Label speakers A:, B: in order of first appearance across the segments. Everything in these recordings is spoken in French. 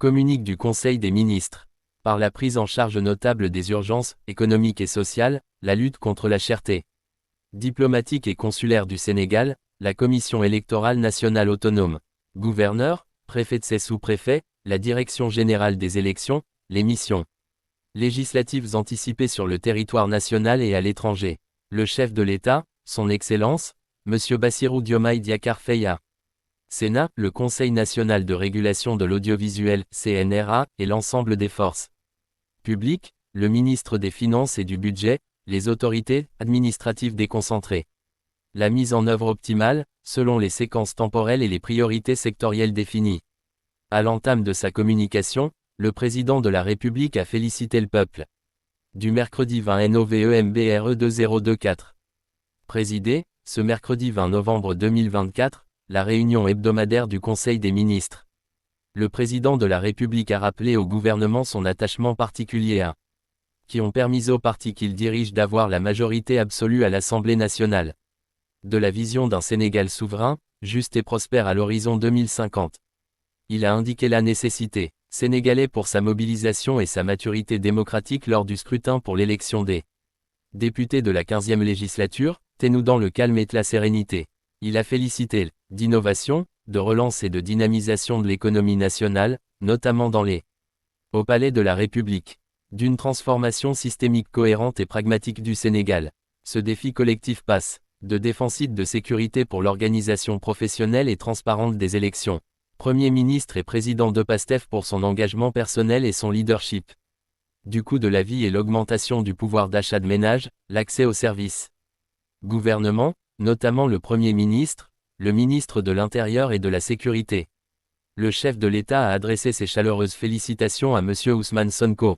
A: Communique du Conseil des ministres. Par la prise en charge notable des urgences économiques et sociales, la lutte contre la cherté diplomatique et consulaire du Sénégal, la Commission électorale nationale autonome, gouverneur, préfet de ses sous-préfets, la Direction générale des élections, les missions législatives anticipées sur le territoire national et à l'étranger. Le chef de l'État, son Excellence, M. Bassirou Diomaye Diakhar Faye. Sénat, le Conseil national de régulation de l'audiovisuel, CNRA, et l'ensemble des forces publiques, le ministre des Finances et du Budget, les autorités administratives déconcentrées. La mise en œuvre optimale, selon les séquences temporelles et les priorités sectorielles définies. À l'entame de sa communication, le président de la République a félicité le peuple. Du mercredi 20 novembre 2024. Présidé, ce mercredi 20 novembre 2024, la réunion hebdomadaire du Conseil des ministres. Le président de la République a rappelé au gouvernement son attachement particulier à qui ont permis au parti qu'il dirige d'avoir la majorité absolue à l'Assemblée nationale. De la vision d'un Sénégal souverain, juste et prospère à l'horizon 2050. Il a indiqué la nécessité sénégalais pour sa mobilisation et sa maturité démocratique lors du scrutin pour l'élection des députés de la 15e législature, tenue dans le calme et la sérénité. Il a félicité d'innovation, de relance et de dynamisation de l'économie nationale, notamment dans les au Palais de la République. D'une transformation systémique cohérente et pragmatique du Sénégal. Ce défi collectif passe de défensive de sécurité pour l'organisation professionnelle et transparente des élections. Premier ministre et président de PASTEF pour son engagement personnel et son leadership. Du coût de la vie et l'augmentation du pouvoir d'achat de ménages, l'accès aux services. Gouvernement, notamment le Premier ministre, le ministre de l'Intérieur et de la Sécurité. Le chef de l'État a adressé ses chaleureuses félicitations à M. Ousmane Sonko.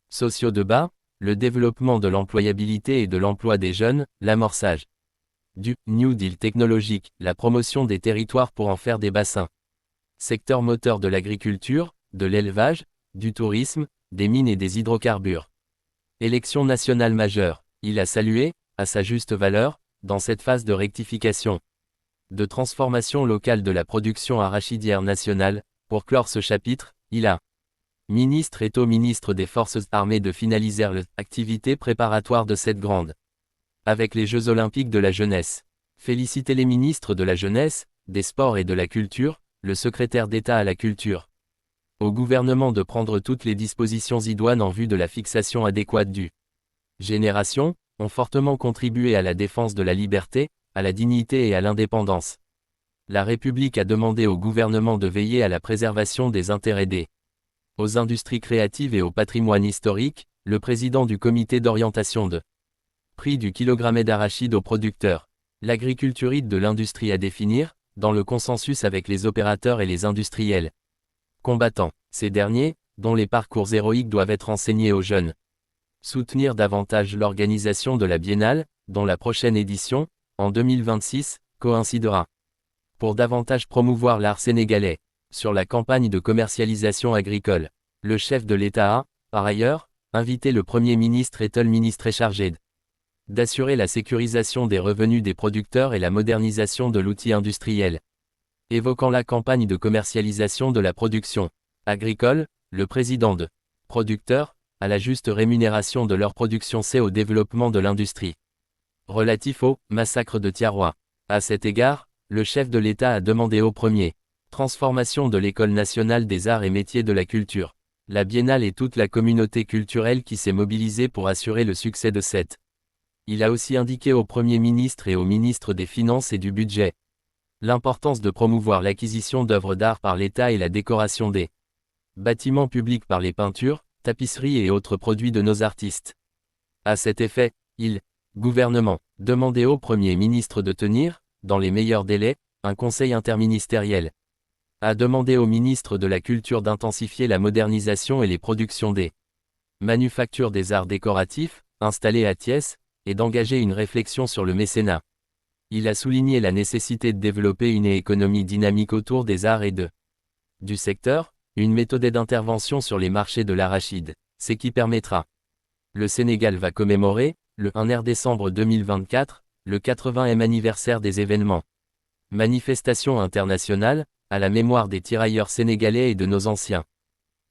A: Sociaux de bas, le développement de l'employabilité et de l'emploi des jeunes, l'amorçage du New Deal technologique, la promotion des territoires pour en faire des bassins. Secteur moteur de l'agriculture, de l'élevage, du tourisme, des mines et des hydrocarbures. Élection nationale majeure, il a salué, à sa juste valeur, dans cette phase de rectification, de transformation locale de la production arachidière nationale, pour clore ce chapitre, il a ministre et au ministre des Forces armées de finaliser l'activité préparatoire de cette grande. Avec les Jeux olympiques de la jeunesse. Féliciter les ministres de la jeunesse, des sports et de la culture, le secrétaire d'État à la culture. Au gouvernement de prendre toutes les dispositions idoines en vue de la fixation adéquate du génération, ont fortement contribué à la défense de la liberté, à la dignité et à l'indépendance. La République a demandé au gouvernement de veiller à la préservation des intérêts des aux industries créatives et au patrimoine historique, le président du comité d'orientation de prix du kilogrammet d'arachide aux producteurs. L'agriculturite de l'industrie à définir, dans le consensus avec les opérateurs et les industriels combattants. Ces derniers, dont les parcours héroïques doivent être enseignés aux jeunes. Soutenir davantage l'organisation de la Biennale, dont la prochaine édition, en 2026, coïncidera. Pour davantage promouvoir l'art sénégalais. Sur la campagne de commercialisation agricole. Le chef de l'État a, par ailleurs, invité le Premier ministre et le ministre chargé d'assurer la sécurisation des revenus des producteurs et la modernisation de l'outil industriel. Évoquant la campagne de commercialisation de la production agricole, le président de producteurs, à la juste rémunération de leur production c'est au développement de l'industrie. Relatif au massacre de Tiaroa. À cet égard, le chef de l'État a demandé au premier transformation de l'École nationale des arts et métiers de la culture. La Biennale et toute la communauté culturelle qui s'est mobilisée pour assurer le succès de cette. Il a aussi indiqué au Premier ministre et au ministre des Finances et du Budget l'importance de promouvoir l'acquisition d'œuvres d'art par l'État et la décoration des bâtiments publics par les peintures, tapisseries et autres produits de nos artistes. À cet effet, gouvernement, demandait au Premier ministre de tenir, dans les meilleurs délais, un conseil interministériel. A demandé au ministre de la Culture d'intensifier la modernisation et les productions des manufactures des arts décoratifs, installées à Thiès, et d'engager une réflexion sur le mécénat. Il a souligné la nécessité de développer une économie dynamique autour des arts et du secteur, une méthode d'intervention sur les marchés de l'arachide, ce qui permettra. Le Sénégal va commémorer, le 1er décembre 2024, le 80e anniversaire des événements. Manifestation internationale, à la mémoire des tirailleurs sénégalais et de nos anciens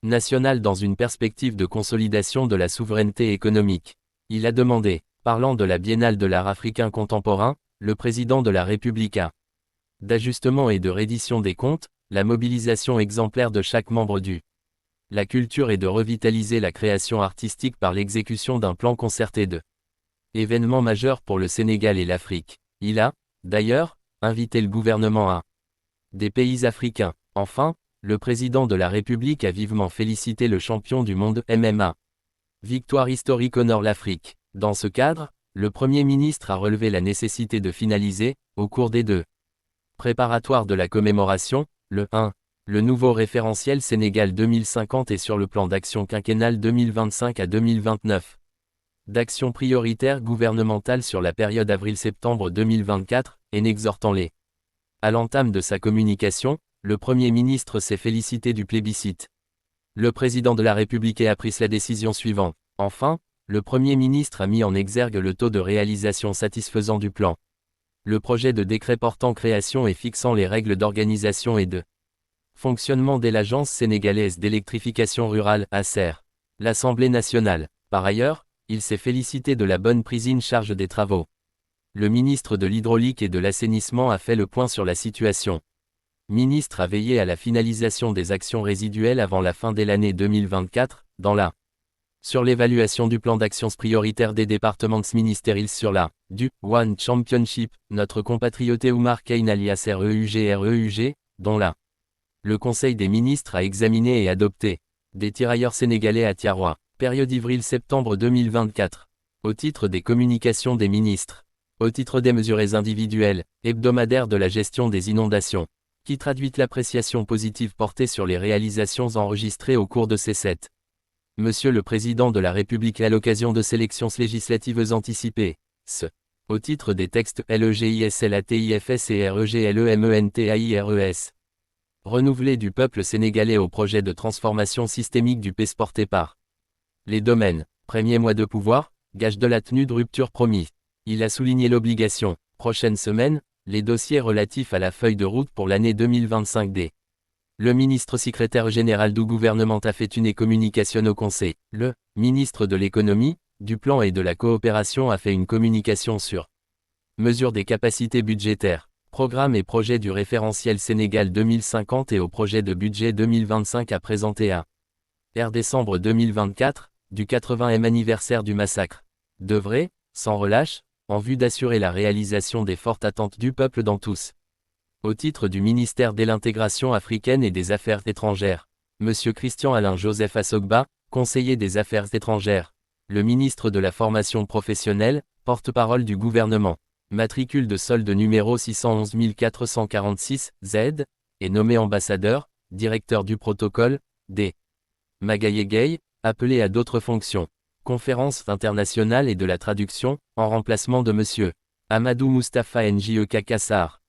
A: nationale dans une perspective de consolidation de la souveraineté économique. Il a demandé, parlant de la Biennale de l'art africain contemporain, le président de la République d'ajustement et de reddition des comptes, la mobilisation exemplaire de chaque membre du la culture et de revitaliser la création artistique par l'exécution d'un plan concerté de événements majeurs pour le Sénégal et l'Afrique. Il a, d'ailleurs, invité le gouvernement des pays africains. Enfin, le président de la République a vivement félicité le champion du monde MMA. Victoire historique honore l'Afrique. Dans ce cadre, le Premier ministre a relevé la nécessité de finaliser, au cours des 2 préparatoires de la commémoration, le nouveau référentiel Sénégal 2050 et sur le plan d'action quinquennal 2025 à 2029. D'action prioritaire gouvernementale sur la période avril-septembre 2024, et n'exhortant les. À l'entame de sa communication, le Premier ministre s'est félicité du plébiscite. Le président de la République a pris la décision suivante. Enfin, le Premier ministre a mis en exergue le taux de réalisation satisfaisant du plan. Le projet de décret portant création et fixant les règles d'organisation et de fonctionnement de l'Agence sénégalaise d'électrification rurale, ASER. L'Assemblée nationale. Par ailleurs, il s'est félicité de la bonne prise en charge des travaux. Le ministre de l'Hydraulique et de l'Assainissement a fait le point sur la situation. Ministre a veillé à la finalisation des actions résiduelles avant la fin de l'année 2024, sur l'évaluation du plan d'actions prioritaires des départements ministériels sur du One Championship, notre compatriote Oumar Kane alias REUG, dont le Conseil des ministres a examiné et adopté des tirailleurs sénégalais à Tiaroua, période avril-septembre 2024. Au titre des communications des ministres. Au titre des mesures individuelles, hebdomadaires de la gestion des inondations, qui traduit l'appréciation positive portée sur les réalisations enregistrées au cours de ces 7. Monsieur le Président de la République à l'occasion de ces élections législatives anticipées, au titre des textes LEGISLATIFS et REGLEMENTAIRES. Renouvelé du peuple sénégalais au projet de transformation systémique du PES porté par les domaines, premier mois de pouvoir, gage de la tenue de rupture promis. Il a souligné l'obligation, prochaine semaine, les dossiers relatifs à la feuille de route pour l'année 2025 Le ministre secrétaire général du gouvernement a fait une communication au Conseil. Le ministre de l'économie, du plan et de la coopération a fait une communication sur mesure des capacités budgétaires, programme et projet du référentiel Sénégal 2050 et au projet de budget 2025 à présenter à décembre 2024, du 80e anniversaire du massacre. Devrait, sans relâche, en vue d'assurer la réalisation des fortes attentes du peuple dans tous. Au titre du ministère de l'Intégration africaine et des Affaires étrangères, M. Christian Alain Joseph Assogba, conseiller des Affaires étrangères, le ministre de la Formation professionnelle, porte-parole du gouvernement, matricule de solde numéro 611 446, Z, est nommé ambassadeur, directeur du protocole, des Magaye, appelé à d'autres fonctions. Conférence internationale et de la traduction, en remplacement de M. Amadou Moustapha Njek Kassar.